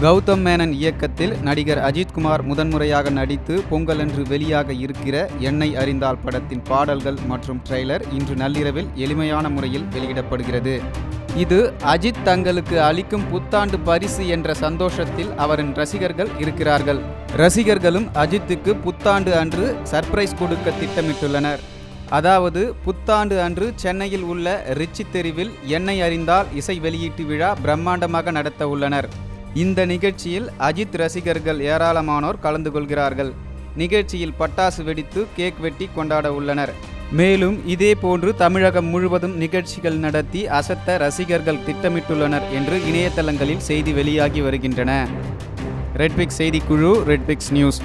கௌதம் மேனன் இயக்கத்தில் நடிகர் அஜித்குமார் முதன்முறையாக நடித்து பொங்கலன்று வெளியாக இருக்கிற என்னை அறிந்தால் படத்தின் பாடல்கள் மற்றும் ட்ரெய்லர் இன்று நள்ளிரவில் எளிமையான முறையில் வெளியிடப்படுகிறது. இது அஜித் தங்களுக்கு அளிக்கும் புத்தாண்டு பரிசு என்ற சந்தோஷத்தில் அவரின் ரசிகர்கள் இருக்கிறார்கள். ரசிகர்களும் அஜித்துக்கு புத்தாண்டு அன்று சர்ப்ரைஸ் கொடுக்க திட்டமிட்டுள்ளனர். அதாவது புத்தாண்டு அன்று சென்னையில் உள்ள ரிச்சி தெருவில் என்னை அறிந்தால் இசை வெளியீட்டு விழா பிரம்மாண்டமாக நடத்த உள்ளனர். இந்த நிகழ்ச்சியில் அஜித் ரசிகர்கள் ஏராளமானோர் கலந்து கொள்கிறார்கள். நிகழ்ச்சியில் பட்டாசு வெடித்து கேக் வெட்டி கொண்டாட உள்ளனர். மேலும் இதே போன்று தமிழகம் முழுவதும் நிகழ்ச்சிகள் நடத்தி அசத்த ரசிகர்கள் திட்டமிட்டுள்ளனர் என்று இணையதளங்களில் செய்தி வெளியாகி வருகின்றன. ரெட்பிக்ஸ் செய்திக்குழு, ரெட்பிக்ஸ் நியூஸ்.